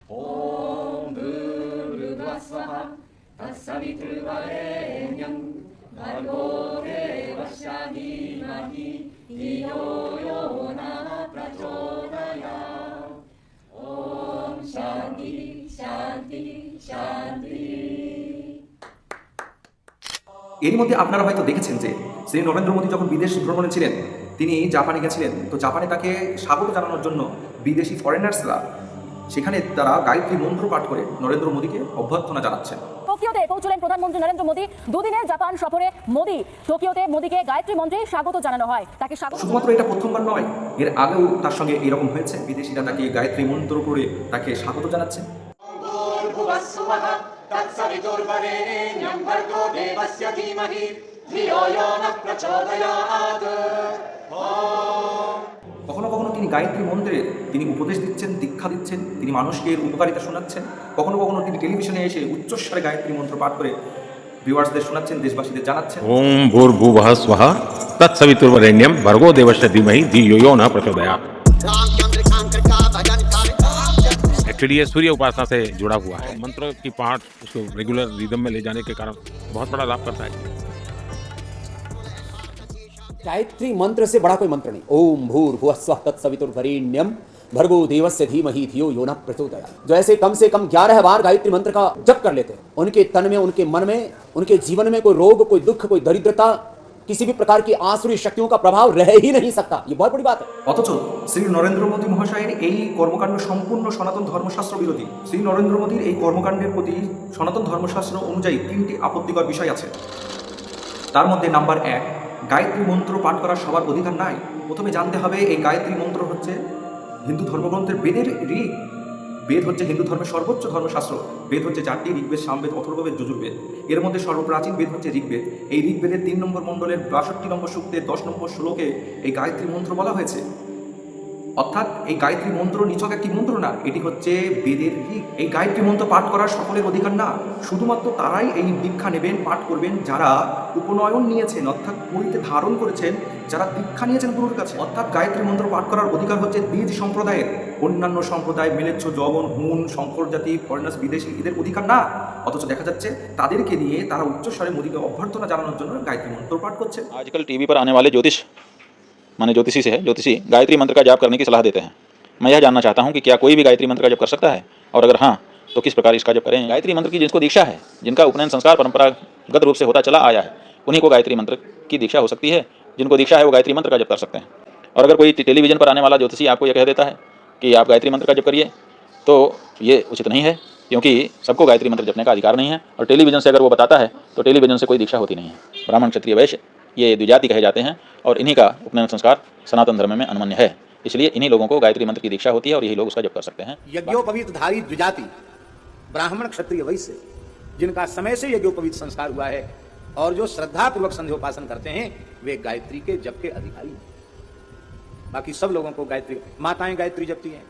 ॐ भूर्भुवः स्वः तत्सवितुर्वरेण्यं भर्गो देवस्य धीमहि धियो यो नः प्रचोदयात्। ॐ शान्ति शान्ति शान्ति। এরই মধ্যে আপনারা হয়তো দেখেছেন যে শ্রী নরেন্দ্র মোদী যখন বিদেশ ভ্রমণে ছিলেন, তিনি জাপানে গেছিলেন। তো জাপানে তাকে স্বাগত জানানোর জন্য বিদেশি ফরেনার্সরা সেখানে তারা গায়ত্রী মন্ত্র পাঠ করে নরেন্দ্র মোদীকে অভ্যর্থনা জানাচ্ছেন। টোকিওতে পৌঁছলেন প্রধানমন্ত্রী নরেন্দ্র মোদী। দুদিনের জাপান সফরে টোকিওতে মোদীকে গায়ত্রী মন্ত্রে স্বাগত জানানো হয়। তাকে শুধুমাত্র এটা প্রথমবার নয়, এর আগেও তার সঙ্গে এরকম হয়েছে। বিদেশিরা তাকে গায়ত্রী মন্ত্র করে তাকে স্বাগত জানাচ্ছেন। কখনো কখনো তিনি গায়ত্রী মন্ত্রে তিনি উপদেশ দিচ্ছেন, দীক্ষা দিচ্ছেন, তিনি মানুষকে এর উপকারিতা শোনাচ্ছেন। কখনো কখনো তিনি টেলিভিশনে এসে উচ্চস্বরে গায়ত্রী মন্ত্র পাঠ করে ভিউয়ার্সদের শোনাচ্ছেন, দেশবাসীদের জানাচ্ছেন। ওম ভূর্ভুবঃ স্বঃ তৎসবিতুর্বরেণ্যম ভর্গো দেবস্য ধীমহি ধিयो यो न प्रचोदयात्। एक्चुअली ये सूर्य उपासना से जुड़ा हुआ है। मंत्र की पाठ उसको रेगुलर रिदम में ले जाने के कारण बहुत बड़ा लाभ करता है। गायत्री मंत्र से बड़ा कोई मंत्र नहीं। ओम भूर्भुवः स्वः तत्सवितुर्वरेण्यम भर्गो देवस्य धीमहि धियो यो न प्रचोदयात्। जो ऐसे कम से कम 11 बार गायत्री मंत्र का जप कर लेते हैं, उनके तन में, उनके मन में, उनके जीवन में कोई रोग, कोई दुख, कोई दरिद्रता, किसी भी प्रकार की आसुरी शक्तियों का प्रभाव रह ही नहीं सकता। ये बहुत बड़ी बात है। অথচ শ্রী নরেন্দ্র মোদী মহাশয়ের এই কর্মকাণ্ড সম্পূর্ণ সনাতন ধর্মশাস্ত্র বিরোধী। শ্রী নরেন্দ্র মোদীর এই কর্মকাণ্ডের প্রতি সনাতন ধর্মশাস্ত্র অনুযায়ী 3টি আপত্তিকর বিষয় আছে। তার মধ্যে নাম্বার 1, গায়ত্রী মন্ত্র পাঠ করার সবার অধিকার নাই। প্রথমে জানতে হবে এই গায়ত্রী মন্ত্র হচ্ছে হিন্দু ধর্মগ্রন্থের বেদের ঋগ। বেদ হচ্ছে হিন্দু ধর্মের সর্বোচ্চ ধর্মশাস্ত্র। বেদ হচ্ছে 4টি, ঋগ্বেদ, সামবেদ, অথর্ববেদ, যজুর্বেদ। এর মধ্যে সর্বপ্রাচীন বেদ হচ্ছে ঋগ্বেদ। এই ঋগ্বেদের 3 নম্বর মণ্ডলের 62 নম্বর সূক্তের 10 নম্বর শ্লোকে এই গায়ত্রী মন্ত্র বলা হয়েছে। অর্থাৎ এই গায়ত্রী মন্ত্র নিছক একটি মন্ত্র না, এটি হচ্ছে বেদের ঋগ। এই গায়ত্রী মন্ত্র পাঠ করার সকলের অধিকার না। শুধুমাত্র তারাই এই দীক্ষা নেবেন, পাঠ করবেন যারা উপনয়ন নিয়েছেন, অর্থাৎ পরিতে ধারণ করেছেন, যারা দীক্ষা নিয়েছেন গুরুর কাছে। অর্থাৎ গায়ত্রী মন্ত্র পাঠ করার অধিকার হচ্ছে দ্বিজ সম্প্রদায়ের। অন্যান্য সম্প্রদায়, মেলেচ্ছ, জবন, হুন, শঙ্কর জাতি, ফরেনার্স, বিদেশি, এদের অধিকার না। অথচ দেখা যাচ্ছে তাদেরকে নিয়ে তারা উচ্চস্বরে মোদীকে অভ্যর্থনা জানানোর জন্য গায়ত্রী মন্ত্র পাঠ করছে। आजकल टीवी पर आने वाले ज्योतिषी गायत्री मंत्र का जाप करने की सलाह देते हैं। मैं यह जानना चाहता हूं कि क्या कोई भी गायत्री मंत्र का जप कर सकता है, और अगर हाँ तो किस प्रकार इसका जप करें। गायत्री मंत्र की जिनको दीक्षा है, जिनका उपनयन संस्कार परंपरागत रूप से होता चला आया है, उन्हीं को गायत्री मंत्र की दीक्षा हो सकती है। जिनको दीक्षा है वो गायत्री मंत्र का जप कर सकते हैं। और अगर कोई टेलीविजन पर आने वाला ज्योतिषी आपको यह कह देता है कि आप गायत्री मंत्र का जप करिए, तो ये उचित नहीं है, क्योंकि सबको गायत्री मंत्र जपने का अधिकार नहीं है। और टेलीविजन से अगर वो बताता है तो टेलीविजन से कोई दीक्षा होती नहीं है। ब्राह्मण, क्षत्रिय, वैश्य ये द्विजाति कहे जाते हैं, और इन्हीं का उपनयन संस्कार सनातन धर्म में अनमन्य है। इसलिए इन्हीं लोगों को गायत्री मंत्र की दीक्षा होती है और यही लोग उसका जप कर सकते हैं। यज्ञोपवीतधारी द्विजाति ब्राह्मण, क्षत्रिय, वैश्य, जिनका समय से यज्ञोपवीत संस्कार हुआ है और जो श्रद्धा पूर्वक संध्योपासन करते हैं, वे गायत्री के जप के अधिकारी हैं। बाकी सब लोगों को गायत्री, माताएं गायत्री जपती हैं,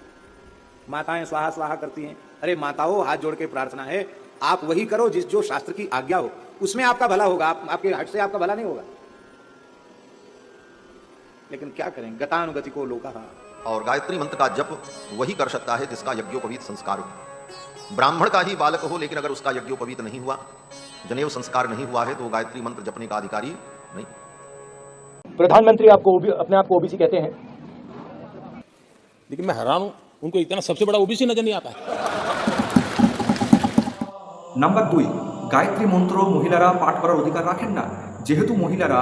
माताएं स्वाहा स्वाहा करती हैं। अरे माताओं, हाथ जोड़ के प्रार्थना है, आप वही करो जिस जो शास्त्र की आज्ञा हो, उसमें आपका भला होगा। आपके हट से आपका भला नहीं होगा। लेकिन क्या करें, गतानुगति को लोका। और गायत्री मंत्र का जप वही कर सकता है जिसका यज्ञोपवीत संस्कार हो। ब्राह्मण का ही बालक हो, लेकिन अगर उसका यज्ञोपवीत नहीं हुआ, जनेऊ संस्कार नहीं हुआ है, तो गायत्री मंत्र जपने का अधिकारी नहीं। प्रधानमंत्री आपको अपने आप को ओबीसी कहते हैं, लेकिन मैं हैरान हूं, उनको इतना सबसे बड़ा ओबीसी नजर नहीं आता है। নাম্বার 2, গায়ত্রী মন্ত্র মহিলারা পাঠ করার অধিকার রাখেন না। যেহেতু মহিলারা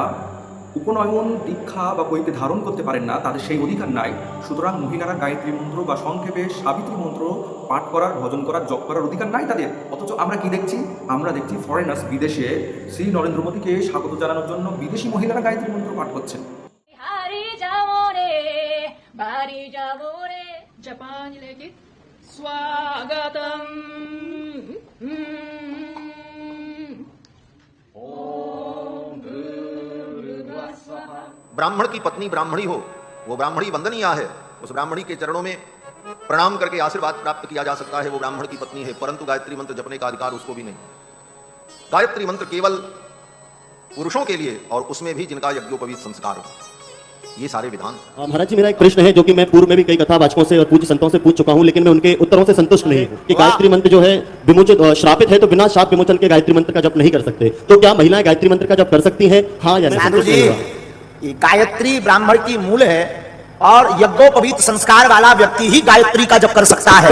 উপনয়ন, দীক্ষা বা পৈতে ধারণ করতে পারেন না, তাদের সেই অধিকার নাই। সুতরাং মহিলারা গায়ত্রী মন্ত্র বা সংক্ষেপে সাবিত্রী মন্ত্র পাঠ করার, ভজন করার, জপ করার অধিকার নাই তাদের। অথচ আমরা কি দেখছি? আমরা দেখছি ফরেনার্স, বিদেশে শ্রী নরেন্দ্র মোদীকে স্বাগত জানানোর জন্য বিদেশি মহিলারা গায়ত্রী মন্ত্র পাঠ করছেন। स्वागतम ब्राह्मण की पत्नी ब्राह्मणी हो, वो ब्राह्मणी वंदनीय है, उस ब्राह्मणी के चरणों में प्रणाम करके आशीर्वाद प्राप्त किया जा सकता है, वो ब्राह्मण की पत्नी है। परंतु गायत्री मंत्र जपने का अधिकार उसको भी नहीं। गायत्री मंत्र केवल पुरुषों के लिए, और उसमें भी जिनका यज्ञोपवीत संस्कार हो। ये सारे विधान। महाराज जी, मेरा एक प्रश्न है जो कि मैं पूर्व में भी कई कथावाचकों से और पूज्य संतों से पूछ चुका हूं, लेकिन मैं उनके उत्तरों से संतुष्ट नहीं हूं कि गायत्री मंत्र जो है विमोचित श्रापित है, तो बिना शाप विमोचन के गायत्री मंत्र का जप नहीं कर सकते। तो क्या महिलाएं गायत्री मंत्र का जप कर सकती हैं? हाँ या नहीं? गायत्री ब्राह्मण की मूल है और यज्ञोपवीत संस्कार वाला व्यक्ति ही गायत्री का जप कर सकता है।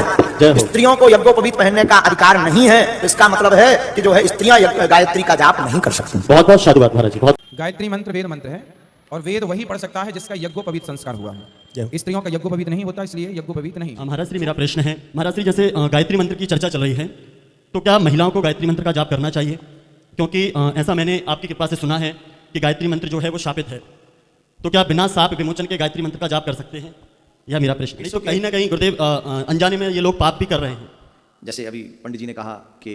स्त्रियों को यज्ञोपवीत पहनने का अधिकार नहीं है, इसका मतलब है कि जो है स्त्रियां गायत्री का जाप नहीं कर सकती। बहुत बहुत साधुवाद महाराज जी। बहुत गायत्री मंत्र वेद मंत्र है और वेद वही पढ़ सकता है जिसका यज्ञोपवीत संस्कार हुआ है। स्त्रियों का यज्ञोपवीत नहीं होता, इसलिए यज्ञोपवीत नहीं। महाराज श्री, मेरा प्रश्न है, महाराज श्री, जैसे गायत्री मंत्र की चर्चा चल रही है, तो क्या महिलाओं को गायत्री मंत्र का जाप करना चाहिए? क्योंकि ऐसा मैंने आपकी कृपा से सुना है कि गायत्री मंत्र जो है वो शापित है, तो क्या बिना शाप विमोचन के गायत्री मंत्र का जाप कर सकते हैं? यह मेरा प्रश्न है। तो कहीं ना कहीं गुरुदेव अनजाने में ये लोग पाप भी कर रहे हैं। जैसे अभी पंडित जी ने कहा कि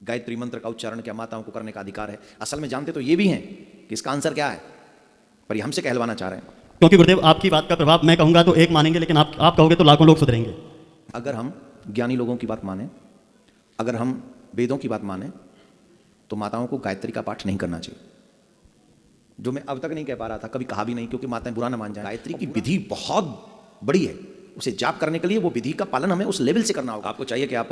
गायत्री मंत्र का उच्चारण क्या माताओं को करने का अधिकार है, असल में जानते तो ये भी हैं कि इसका आंसर क्या है, पर ये हमसे कहलवाना चाह रहे हैं। क्योंकि गुरुदेव आपकी बात का प्रभाव मैं कहूंगा तो एक मानेंगे, लेकिन आप कहोगे तो लाखों लोग सुधरेंगे। अगर हम ज्ञानी लोगों की बात माने, अगर हम वेदों की बात माने, तो माताओं को गायत्री का पाठ नहीं करना चाहिए। जो मैं अब तक नहीं कह पा रहा था, कभी कहा भी नहीं, क्योंकि माताएं बुरा ना मान जाए। गायत्री की विधि बहुत बड़ी है, उसे जाप करने के लिए वो विधि का पालन हमें उस लेवल से करना होगा। आपको चाहिए कि आप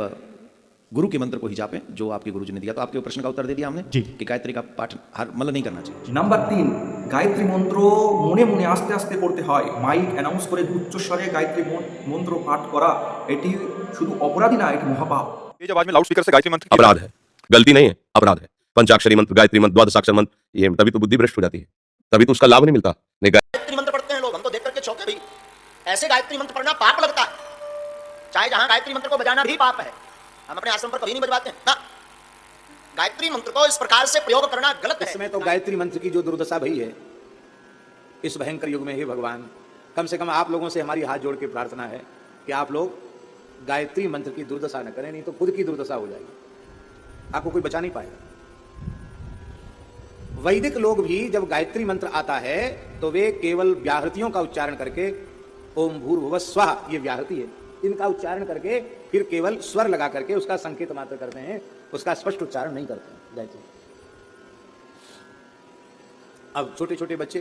गुरु के मंत्र को ही जापें जो आपके गुरुजी ने दिया। तो आपके प्रश्न का उत्तर दे दिया हमने कि गायत्री का पाठ मतलब नहीं करना चाहिए। নাম্বার 3, গায়ত্রী মন্ত্র মনে মনে আস্তে আস্তে পড়তে হয়। মাইক অ্যানাউন্স করে উচ্চস্বরে গায়ত্রী মন্ত্র পাঠ করা এটি শুধু অপরাধী না, এটি মহাপাপ। ये जब आदमी लाउड स्पीकर से गायत्री मंत्र अपराध है, गलती नहीं है, अपराध है। पंचाक्षरी मंत्र, गायत्री मंत्र, द्वादशाक्षर मंत्र, ये तभी तो बुद्धि भ्रष्ट हो जाती है, तभी तो उसका लाभ नहीं मिलता। नहीं, गायत्री मंत्र पढ़ते हैं लोग, हम तो देख करके चौंके भाई, ऐसे गायत्री मंत्र पढ़ना पाप लगता है। चाहे जहां गायत्री मंत्र को बजाना भी पाप है, हम अपने आश्रम पर कभी नहीं बजवाते ना। गायत्री मंत्र को इस प्रकार से प्रयोग करना गलत है। इसमें तो गायत्री मंत्र की जो दुर्दशा भई है इस भयंकर युग में, हे भगवान, कम से कम आप लोगों से हमारी हाथ जोड़ के प्रार्थना है कि आप लोग गायत्री मंत्र की दुर्दशा न करें, नहीं तो खुद की दुर्दशा हो जाएगी, आपको कोई बचा नहीं पाएगा। वैदिक लोग भी जब गायत्री मंत्र आता है तो वे केवल व्याहृतियों का उच्चारण करके, ओम भूर्भुवः स्वः, ये व्याहृति है, इनका उच्चारण करके फिर केवल स्वर लगा करके उसका संकेत मात्र करते हैं, उसका स्पष्ट उच्चारण नहीं करते हैं गायत्री। अब छोटे छोटे बच्चे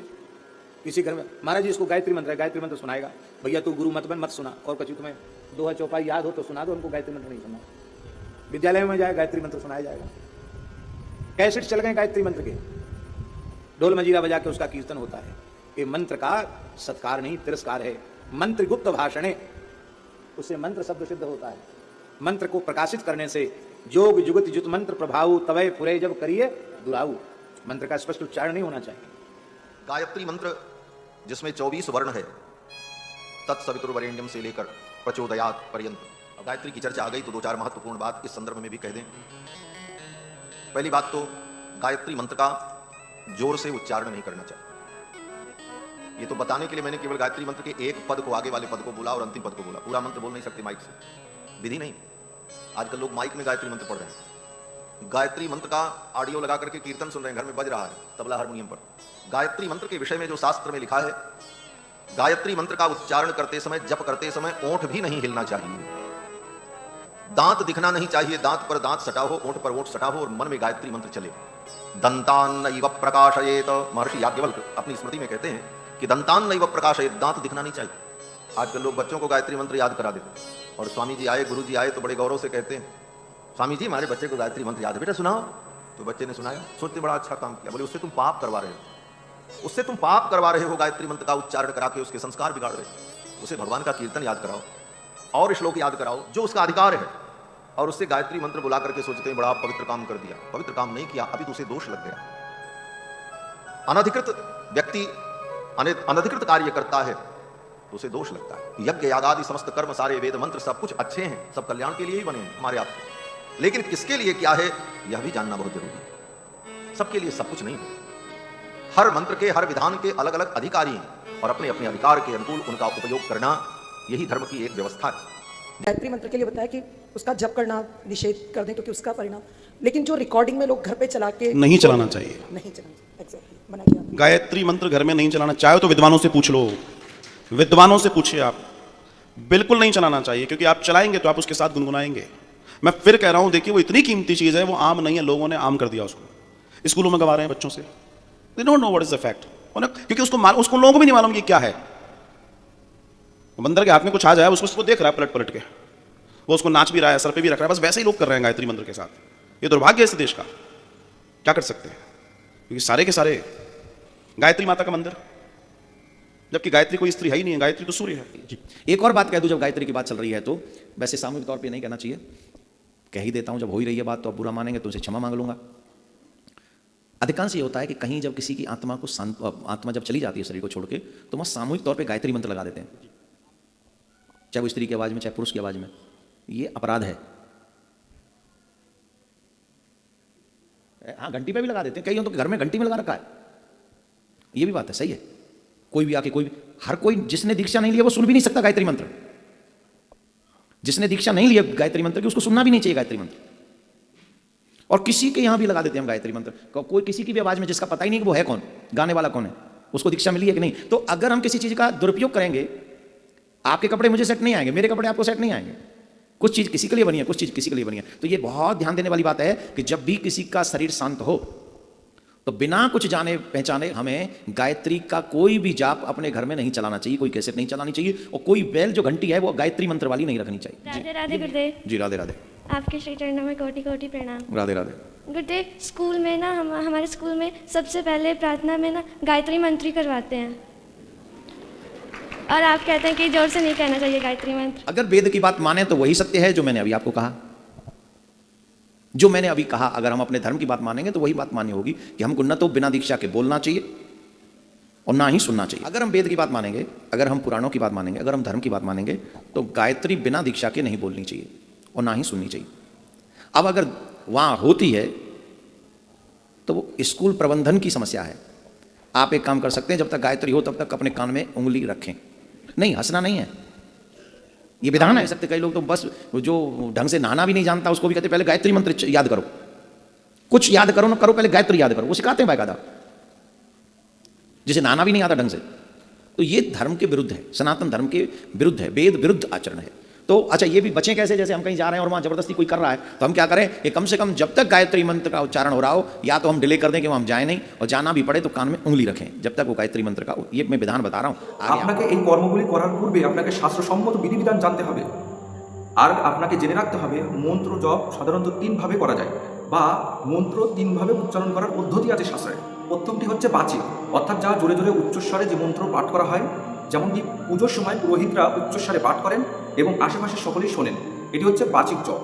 किसी घर में, महाराज जी इसको गायत्री मंत्र है, गायत्री मंत्र सुनाएगा, भैया तू गुरु मत बन, मत सुना, और कछु तुम्हें दोहा चौपाई याद हो तो सुना दो, उनको गायत्री मंत्र नहीं सुना। विद्यालय में जाए गायत्री मंत्र सुनाया जाएगा, कैसेट चल गए गायत्री मंत्र के, ढोल मजीरा बजा के उसका कीर्तन होता है। ये मंत्र का सत्कार नहीं, तिरस्कार है। मंत्र गुप्त भाषण है, उससे मंत्र शब्द सिद्ध होता है। मंत्र को प्रकाशित करने से जोग जुगत जुत मंत्र प्रभाव तवय फुरे जब करिए दुराऊ, मंत्र का स्पष्ट उच्चारण नहीं होना चाहिए। गायत्री मंत्र जिसमें 24 वर्ण है, तत्सवितुर्वरेण्यम से लेकर प्रचोदयात पर्यंत। अब गायत्री की चर्चा आ गई तो 2-4 महत्वपूर्ण बात इस संदर्भ में भी कह दें। पहली बात तो गायत्री मंत्र का जोर से उच्चारण नहीं करना चाहिए। ये तो बताने के लिए मैंने केवल गायत्री मंत्र के एक पद को, आगे वाले पद को बोला और अंतिम पद को बोला, पूरा मंत्र बोल नहीं सकते माइक से, विधि नहीं। आजकल लोग माइक में गायत्री मंत्र पढ़ रहे हैं, गायत्री मंत्र का ऑडियो लगा करके कीर्तन सुन रहे हैं, घर में बज रहा है तबला हारमोनियम पर। गायत्री मंत्र के विषय में जो शास्त्र में लिखा है, गायत्री मंत्र का उच्चारण करते समय, जप करते समय ओंठ भी नहीं हिलना चाहिए, दांत दिखना नहीं चाहिए, दांत पर दांत सटा हो, ओंठ पर ओंठ सटा हो और मन में गायत्री मंत्र चले। दंतान्नैव प्रकाशयेत, महर्षि याज्ञवल्क्य अपनी स्मृति में कहते हैं कि दंतान्नैव प्रकाशयेत, दांत दिखना नहीं चाहिए। आजकल लोग बच्चों को गायत्री मंत्र याद करा देते हैं, और स्वामी जी आए, गुरु जी आए तो बड़े गौरव से कहते हैं, स्वामी जी हमारे बच्चे को गायत्री मंत्र याद है, बेटा सुनाओ। तो बच्चे ने सुनाया, सोचते बड़ा अच्छा काम किया। बोले उससे तुम पाप करवा रहे हो, उससे तुम पाप करवा रहे हो, गायत्री मंत्र का उच्चारण करा के उसके संस्कार बिगाड़ रहे हो। उसे भगवान का कीर्तन याद कराओ और श्लोक याद कराओ जो उसका अधिकार है, और उससे गायत्री मंत्र बुला करके सोचते हैं बड़ा पवित्र काम कर दिया। पवित्र काम नहीं किया, अभी तो उसे दोष लग गया। अनधिकृत व्यक्ति अनधिकृत कार्य करता है तो उसे दोष लगता है। यज्ञ यागादि समस्त कर्म, सारे वेद मंत्र सब कुछ अच्छे हैं, सब कल्याण के लिए ही बने हैं हमारे आपके, लेकिन किसके लिए क्या है यह भी जानना बहुत जरूरी है। सबके लिए सब कुछ नहीं है। हर मंत्र के, हर विधान के अलग अलग अधिकारी हैं, और अपने अपने अधिकार के अनुकूल उनका उपयोग करना यही धर्म की एक व्यवस्था है। गायत्री मंत्र के लिए बताया कि उसका जप करना निषेध कर दें क्योंकि उसका परिणाम, लेकिन जो रिकॉर्डिंग में लोग घर पे चला के नहीं चलाना चाहिए, नहीं चलाना, एग्जैक्टली मना किया। गायत्री मंत्र घर में नहीं चलाना, चाहे तो विद्वानों से पूछ लो, विद्वानों से पूछिए आप, बिल्कुल नहीं चलाना चाहिए, क्योंकि आप चलाएंगे तो आप उसके साथ गुनगुनाएंगे। मैं फिर कह रहा हूं, देखिए वो इतनी कीमती चीज है, वो आम नहीं है, लोगों ने आम कर दिया उसको, स्कूलों में गवा रहे हैं बच्चों से, they don't know what is the fact. क्योंकि उसको लोगों को भी नहीं मालूम कि क्या है। बंदर के हाथ में कुछ आ जाए, उसको देख रहा है पलट पलट के, वो उसको नाच भी रहा है, सर पे भी रख रहा है। बस वैसे ही लोग कर रहे हैं गायत्री मंत्र के साथ। ये दुर्भाग्य है इस देश का, क्या कर सकते हैं, क्योंकि सारे के सारे गायत्री माता का मंदिर, जबकि गायत्री कोई स्त्री है ही नहीं है, गायत्री तो सूर्य है। एक और बात कह दूं, जब गायत्री की बात चल रही है तो वैसे सामूहिक तौर पे नहीं कहना चाहिए, कह ही देता हूं, जब हो ही रही है बात तो आप बुरा मानेंगे तो उनसे क्षमा मांग लूंगा। अधिकांश ये होता है कि कहीं जब किसी की आत्मा जब चली जाती है शरीर को छोड़ के, तो वहाँ सामूहिक तौर पे गायत्री मंत्र लगा देते हैं, चाहे वो स्त्री की आवाज़ में चाहे पुरुष की आवाज़ में। ये अपराध है। हाँ, घंटी पे भी लगा देते हैं, कई तो घर में घंटी में लगा रखा है, ये भी बात है, सही है। कोई भी आके हर कोई जिसने दीक्षा नहीं लिया वो सुन भी नहीं सकता गायत्री मंत्र। जिसने दीक्षा नहीं लिया गायत्री मंत्र की उसको सुनना भी नहीं चाहिए गायत्री मंत्र। और किसी के यहां भी लगा देते हैं हम गायत्री मंत्र, कोई किसी की भी आवाज में जिसका पता ही नहीं कि वो है कौन, गाने वाला कौन है, उसको दीक्षा मिली है कि नहीं। तो अगर हम किसी चीज का दुरुपयोग करेंगे, आपके कपड़े मुझे सेट नहीं आएंगे, मेरे कपड़े आपको सेट नहीं आएंगे। कुछ चीज किसी के लिए बनी है, कुछ चीज किसी के लिए बनी है। तो ये बहुत ध्यान देने वाली बात है कि जब भी किसी का शरीर शांत हो तो बिना कुछ जाने पहचाने हमें गायत्री का कोई भी जाप अपने घर में नहीं चलाना चाहिए, कोई कैसेट नहीं चलानी चाहिए, और कोई बेल जो घंटी है वो गायत्री मंत्र वाली नहीं रखनी चाहिए। राधे राधे गुरुदेव। जी राधे राधे। आपके श्री चरणों में कोटि कोटि प्रणाम। राधे राधे। गुरुदेव, स्कूल में ना हमारे स्कूल में सबसे पहले प्रार्थना में ना गायत्री मंत्र करवाते हैं, और आप कहते हैं कि जोर से नहीं कहना चाहिए गायत्री मंत्र। अगर वेद की बात माने तो वही सत्य है जो मैंने अभी आपको कहा, जो मैंने अभी कहा। अगर हम अपने धर्म की बात मानेंगे तो वही बात माननी होगी कि हमको न तो बिना दीक्षा के बोलना चाहिए और ना ही सुनना चाहिए। अगर हम वेद की बात मानेंगे, अगर हम पुराणों की बात मानेंगे, अगर हम धर्म की बात मानेंगे तो गायत्री बिना दीक्षा के नहीं बोलनी चाहिए और ना ही सुननी चाहिए। अब अगर वहाँ होती है तो वो स्कूल प्रबंधन की समस्या है। आप एक काम कर सकते हैं, जब तक गायत्री हो तब तक अपने कान में उंगली रखें। नहीं, हंसना नहीं है, ये विधान है। सकते कई लोग तो बस जो ढंग से नहाना भी नहीं जानता उसको भी कहते पहले गायत्री मंत्र याद करो, कुछ याद करो ना करो, पहले गायत्री याद करो। वो सिखाते हैं बाकायदा, जिसे नहाना भी नहीं आता ढंग से। तो ये धर्म के विरुद्ध है, सनातन धर्म के विरुद्ध है, वेद विरुद्ध आचरण है। तो अच्छा, ये भी बचें कैसे? जैसे हम कहीं जा रहे हैं और वहाँ जबरदस्ती कोई कर रहा है तो हम क्या करें कि कम से कम जब तक गायत्री मंत्र का उच्चारण हो रहा हो, या तो हम डिले कर दें कि वहाँ हम जाए नहीं, और जाना भी पड़े तो कान में उंगली रखें जब तक वो गायत्री मंत्र का। ये मैं विधान बता रहा हूँ। আপনাকে এই কর্মগুলি করার পূর্বে আপনাকে শাস্ত্রসম্মত বিধিবিধান জানতে হবে, আর আপনাকে জেনে রাখতে হবে মন্ত্র জপ সাধারণত 3 ভাবে করা যায়, বা মন্ত্র 3 ভাবে উচ্চারণ করার পদ্ধতি আছে শাস্ত্রে। প্রথমটি হচ্ছে বাচিক, অর্থাৎ যা জোরে জোরে উচ্চস্বরে যে মন্ত্র পাঠ করা হয়, যেমনটি পুজোর সময় পুরোহিতরা উচ্চস্বরে পাঠ করেন এবং আশেপাশে সকলেই শোনেন, এটি হচ্ছে বাচিক জপ।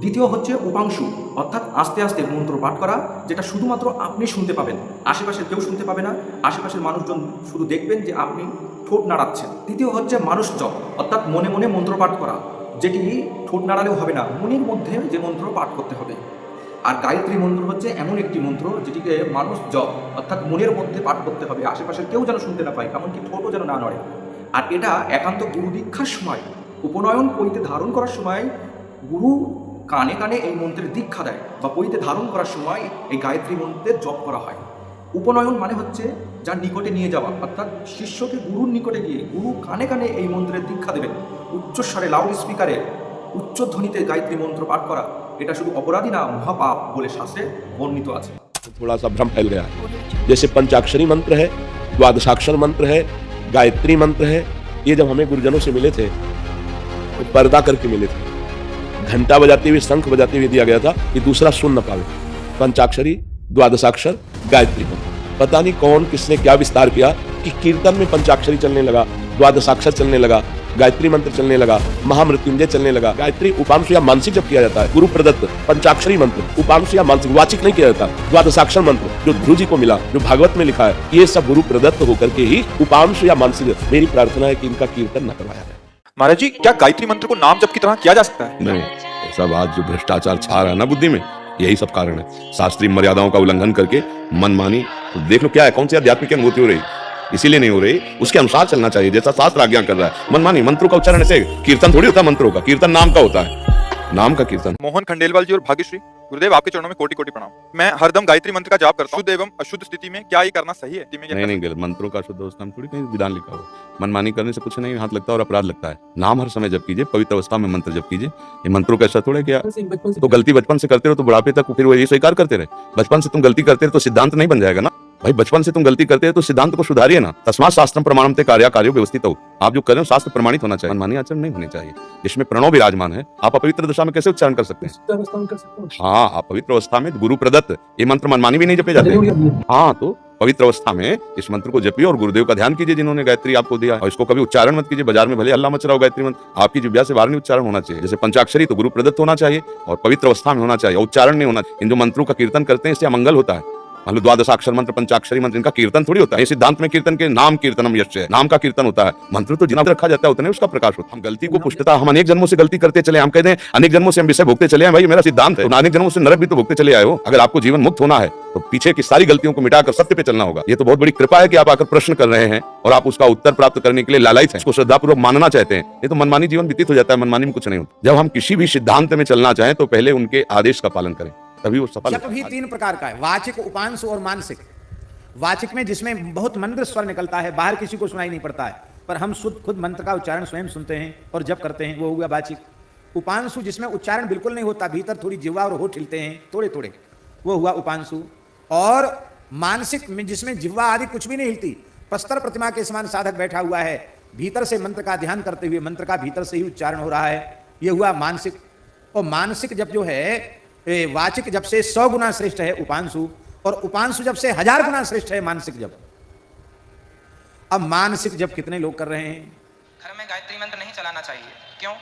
দ্বিতীয় হচ্ছে উপাংশু, অর্থাৎ আস্তে আস্তে মন্ত্র পাঠ করা, যেটা শুধুমাত্র আপনি শুনতে পাবেন, আশেপাশের কেউ শুনতে পাবে না, আশেপাশের মানুষজন শুধু দেখবেন যে আপনি ঠোঁট নাড়াচ্ছেন। তৃতীয় হচ্ছে মানুষ জপ, অর্থাৎ মনে মনে মন্ত্র পাঠ করা, যেটি ঠোঁট নাড়ালেও হবে না, মনের মধ্যে যে মন্ত্র পাঠ করতে হবে। আর গায়ত্রী মন্ত্র হচ্ছে এমন একটি মন্ত্র যেটিকে মানুষ জপ, অর্থাৎ মনের মধ্যে পাঠ করতে হবে, আশেপাশের কেউ যেন শুনতে না পায়, এমনকি ঠোঁটও যেন না নড়ে। আর এটা একান্ত গুরু দীক্ষার সময়, উপনয়ন পৈতে ধারণ করার সময় গুরু কানে কানে এই মন্ত্রের দীক্ষা দেয়, বা পৈতে ধারণ করার সময় এই গায়ত্রী মন্ত্রের জপ করা হয়। উপনয়ন মানে হচ্ছে যার নিকটে নিয়ে যাওয়া, অর্থাৎ শিষ্যকে গুরুর নিকটে গিয়ে গুরু কানে কানে এই মন্ত্রের দীক্ষা দেবেন। উচ্চস্বরে লাউড স্পিকারে উচ্চধ্বনিতে গায়ত্রী মন্ত্র পাঠ করা এটা শুধু অপরাধী না, মহাপাপ বলে শাস্ত্রে বর্ণিত আছে। थोड़ा सा भ्रम फैल गया है। जैसे पंचाक्षरी मंत्र है, द्वादशाक्षर मंत्र है, गायत्री मंत्र है, ये जब हमें गुरुजनों से मिले थे तो पर्दा करके मिले थे, घंटा बजाते हुए शंख बजाते हुए दिया गया था कि दूसरा सुन न पावे। पंचाक्षरी, द्वादशाक्षर, गायत्री मंत्र, पता नहीं कौन किसने क्या विस्तार किया कि कीर्तन में पंचाक्षरी चलने लगा, द्वादशाक्षर चलने लगा, गायत्री मंत्र चलने लगा, महामृत्युंजय चलने लगा। गायत्री उपांश या मानसिक जब किया जाता है, गुरु प्रदत्त पंचाक्षरी मंत्र उपांश या मानसिक, वाचिक नहीं किया जाता। द्वादशाक्षर मंत्र जो ध्रुव जी को मिला, जो भागवत में लिखा है, ये सब गुरु प्रदत्त होकर के ही उपांश या मानसिक। मेरी प्रार्थना है कि इनका कीर्तन न करवाया जाए। महाराज जी, क्या गायत्री मंत्र को नाम जप की तरह किया जा सकता है? नहीं, ऐसा बात जो भ्रष्टाचार छा रहा है ना बुद्धि में, यही सब कारण है। शास्त्रीय मर्यादाओं का उल्लंघन करके मनमानी, तो देख लो क्या है, कौन सी आध्यात्मिक अनुभूति हो रही, इसीलिए नहीं हो रही। उसके अनुसार चलना चाहिए जैसा शास्त्र आज्ञा कर रहा है। मनमानी मंत्रों का उच्चारण से कीर्तन थोड़ी होता है, मंत्रों का कीर्तन नाम का होता है, नाम का कीर्तन। मोहन खंडेलवाल जी और भाग्यश्री, गुरुदेव आपके चरणों में कोटि कोटि प्रणाम। मैं हरदम गायत्री मंत्र का जाप करता हूँ, शुद्ध एवं अशुद्ध स्थिति में क्या ये करना सही है? नहीं गलत, मंत्रों का शुद्ध अवस्था में थोड़ी कहीं विधान लिखा हो। मनमानी करने से कुछ नहीं हाथ लगता और अपराध लगता है। नाम हर समय जप कीजिए, पवित्र अवस्था में मंत्र जप कीजिए। ये मंत्रों का ऐसा थोड़ा क्या, तो गलती बचपन से करते रहो तो बुढ़ापे तक फिर वो ये स्वीकार करते रहे। बचपन से तुम गलती करते रहे तो सिद्धांत नहीं बन जाएगा ना। भाई बचपन से तुम गलती करते हो तो सिद्धांत को सुधारिए ना। तस्मात् शास्त्रम प्रमाणम ते कार्य कार्यो व्यवस्थित हो। आप जो कर रहे हो शास्त्र प्रमाणित होना चाहिए, मनमानी आचरण नहीं होनी चाहिए। इसमें प्रणव विराजमान है, आप अपवित्र दशा में कैसे उच्चारण कर सकते हैं? हाँ, आप पवित्र अवस्था में गुरु प्रदत्त ये मंत्र मनमानी भी नहीं जपे जाते। हाँ, तो पवित्र अवस्था में इस मंत्र को जपिए और गुरुदेव का ध्यान कीजिए जिन्होंने गायत्री आपको दिया। और इसको कभी उच्चारण मत कीजिए, बाजार में भले हल्ला मच रहा हो गायत्री मंत्र, आपकी जिह्वा से बाहर नहीं उच्चारण होना चाहिए। जैसे पंचाक्षरी तो गुरु प्रदत्त होना चाहिए और पवित्र अवस्था में होना चाहिए, उच्चारण नहीं होना। इन जो मंत्रों का कीर्तन करते हैं इससे अमंगल होता है। मान लो द्वादशाक्षर मंत्र, पंचाक्षरी मंत्र, इनका कीर्तन थोड़ी होता है। ये सिद्धांत में कीर्तन के नाम कीर्तनम यश है, नाम का कीर्तन होता है। मंत्र तो जितना रखा जाता है उतने उसका प्रकाश होता है। हम गलती को पुष्टता, हम अनेक जन्मों से गलती करते चले, हम कहते हैं अनेक जन्मों से हम विषय भोगते चले हैं। भाई मेरा सिद्धांत है, अनेक जन्मों से नरक भी तो भोगते चले आए हो। अगर आपको जीवन मुक्त होना है तो पीछे की सारी गलतियों को मिटाकर सत्य पे चलना होगा। ये तो बहुत बड़ी कृपा है कि आप आकर प्रश्न कर रहे हैं और आप उसका उत्तर प्राप्त करने के लिए लालायित हैं, उसको श्रद्धापूर्वक मानना चाहते हैं। ये तो मनमानी जीवन व्यतीत हो जाता है, मनमानी में कुछ नहीं होता। जब हम किसी भी सिद्धांत में चलना चाहें तो पहले उनके आदेश का पालन करें, तभी वो सफल। जप भी तीन प्रकार का है, वाचिक, उपांशु और मानसिक। वाचिक में जिसमें बहुत मंत्र स्वर निकलता है, बाहर किसी को सुनाई नहीं पड़ता है, पर हम खुद मंत्र का उच्चारण स्वयं सुनते हैं और जप करते हैं, वो हुआ वाचिक। उपांशु जिसमें उच्चारण बिल्कुल नहीं होता, भीतर थोड़ी जिह्वा और होठ हिलते हैं थोड़े थोड़े, वो हुआ उपांशु। और मानसिक में जिसमें जिह्वा आदि कुछ भी नहीं हिलती, प्रस्तर प्रतिमा के समान साधक बैठा हुआ है, भीतर से मंत्र का ध्यान करते हुए मंत्र का भीतर से ही उच्चारण हो रहा है, ये हुआ मानसिक। और मानसिक जप जो है वाचिक जप से 100 गुना श्रेष्ठ है उपांशु, और उपांशु जप से 1000 गुना श्रेष्ठ है मानसिक जप। अब मानसिक जप कितने लोग कर रहे हैं? घर में गायत्री मंत्र नहीं चलाना चाहिए। क्यों?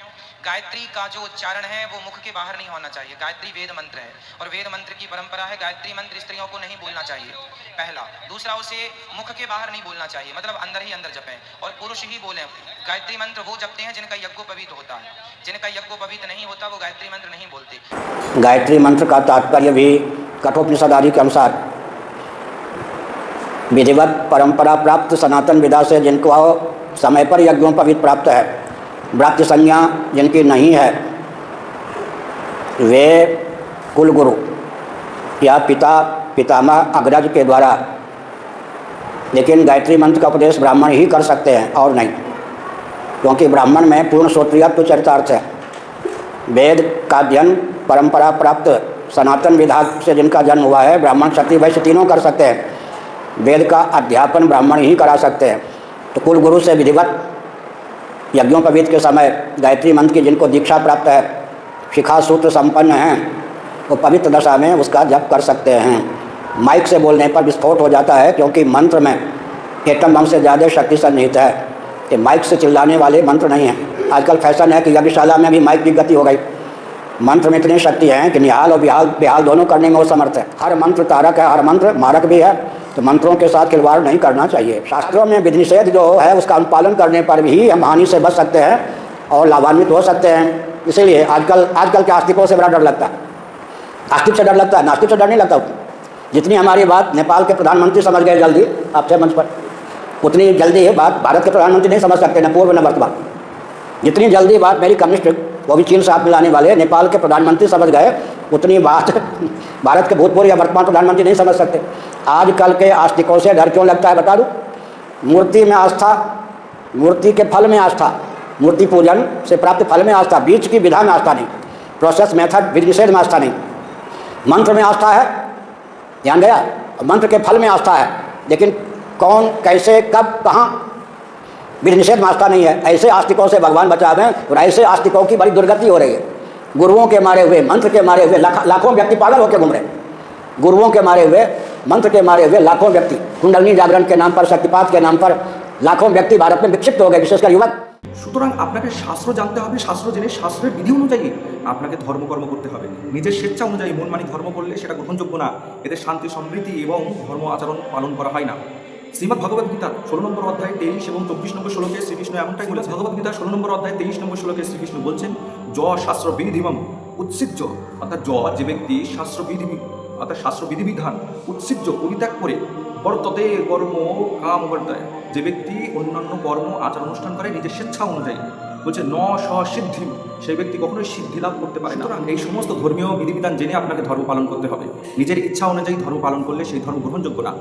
गायत्री का जो उच्चारण है वो मुख के बाहर नहीं होना चाहिए। गायत्री वेद मंत्र है और वेद मंत्र की परंपरा है, गायत्री मंत्र स्त्रियों को नहीं बोलना चाहिए, पहला। दूसरा, उसे मुख के बाहर नहीं बोलना चाहिए, मतलब अंदर ही अंदर जपें, और पुरुष ही बोलें। गायत्री मंत्र वो जपते हैं जिनका यज्ञोपवीत होता है, जिनका यज्ञोपवीत नहीं होता वो गायत्री मंत्र नहीं बोलते। गायत्री मंत्र का तात्पर्य भी कठोपनिषद आदि के अनुसार विधिवत परंपरा प्राप्त सनातन विधा से जिनको समय पर यज्ञोपवीत प्राप्त है, ब्राह्य संज्ञा जिनकी नहीं है, वे कुलगुरु या पिता पितामह अग्रज के द्वारा, लेकिन गायत्री मंत्र का उपदेश ब्राह्मण ही कर सकते हैं और नहीं, क्योंकि ब्राह्मण में पूर्ण श्रोत्रियत्व चरितार्थ है। वेद का अध्ययन परंपरा प्राप्त सनातन विधा से जिनका जन्म हुआ है, ब्राह्मण क्षत्रिय वैश्य तीनों कर सकते हैं। वेद का अध्यापन ब्राह्मण ही करा सकते हैं। तो कुलगुरु से विधिवत यज्ञोपवीत के समय गायत्री मंत्र की जिनको दीक्षा प्राप्त है, शिखा सूत्र संपन्न हैं, वो पवित्र दशा में उसका जप कर सकते हैं। माइक से बोलने पर विस्फोट हो जाता है, क्योंकि मंत्र में एटम बम से ज़्यादा शक्ति सन्निहित है कि माइक से चिल्लाने वाले मंत्र नहीं हैं। आजकल फैशन है कि यज्ञशाला में भी माइक की गति हो गई। मंत्र में इतनी शक्ति है कि निहाल और बेहाल दोनों करने में वो समर्थ है। हर मंत्र तारक है, हर मंत्र मारक भी है, तो मंत्रों के साथ खिलवाड़ नहीं करना चाहिए। शास्त्रों में विधि निषेध जो है उसका अनुपालन करने पर भी हम हानि से बच सकते हैं और लाभान्वित हो सकते हैं। इसीलिए आजकल के आस्तिकों से बड़ा डर लगता है। आस्तिक से डर लगता है, नास्तिक से डर नहीं लगता। जितनी हमारी बात नेपाल के प्रधानमंत्री समझ गए जल्दी आपसे मंच पर, उतनी जल्दी बात भारत के प्रधानमंत्री नहीं समझ सकते, न पूर्व न वर्तमान। जितनी जल्दी बात मेरी कम्युनिस्ट, वो भी चीन से हाथ मिलाने वाले नेपाल के प्रधानमंत्री समझ गए, उतनी बात भारत के भूतपूर्व या वर्तमान प्रधानमंत्री नहीं समझ सकते। आजकल के आस्तिकों से डर क्यों लगता है बता दूं? मूर्ति में आस्था, मूर्ति के फल में आस्था, मूर्ति पूजन से प्राप्त फल में आस्था, बीच की विधा में आस्था नहीं, प्रोसेस मेथड विधि निषेध में आस्था नहीं। मंत्र में आस्था है, ध्यान गया, मंत्र के फल में आस्था है, लेकिन कौन कैसे कब कहाँ विधि निषेध में आस्था नहीं है। ऐसे आस्तिकों से भगवान बचावें, और ऐसे आस्तिकों की बड़ी दुर्गति हो रही है। गुरुओं के मारे हुए, मंत्र के मारे हुए लाखों व्यक्ति पागल होकर घूम रहे। गुरुओं के मारे हुए, मंत्र के मारे हुए लाखों व्यक्ति, कुंडलिनी जागरण के नाम पर, शक्तिपात के नाम पर लाखों व्यक्ति भारत में विक्षिप्त हो गए, विशेषकर युवक। সুতরাং আপনাকে শাস্ত্র জানতে হবে, শাস্ত্র জেনে শাস্ত্রের বিধি অনুযায়ী আপনাকে ধর্মকর্ম করতে হবে। নিজের স্বেচ্ছা অনুযায়ী মনমানি ধর্ম করলে সেটা গ্রহণযোগ্য না। এতে শান্তি সমৃদ্ধি এবং ধর্ম আচরণ পালন করা হয় না। শ্রীমদ্ ভগবদ গীতা 16 নম্বর অধ্যায় 23 এবং 24 নম্বর শ্লোকে শ্রীকৃষ্ণ এমনটাই বলেছেন। ভগবদ গীতা 16 নম্বর অধ্যায় 23 নম্বর শ্লোকে শ্রীকৃষ্ণ বলছেন, য শাস্ত্র বিধিমম উৎসিজ্য, অর্থাৎ যে ব্যক্তি শাস্ত্র বিধিবিধান উৎসিজ্য পরিত্যাগ করে বর্ততে কর্ম কাম বর্তায়, যে ব্যক্তি অন্যান্য কর্ম আচার অনুষ্ঠান করে নিজের স্বেচ্ছা অনুযায়ী, বলছে ন সিদ্ধি, সেই ব্যক্তি কখনোই সিদ্ধি লাভ করতে পারে না। এই সমস্ত ধর্মীয় বিধিবিধান জেনে আপনাকে ধর্ম পালন করতে হবে। নিজের ইচ্ছা অনুযায়ী ধর্ম পালন করলে সেই ধর্ম গ্রহণযোগ্য না।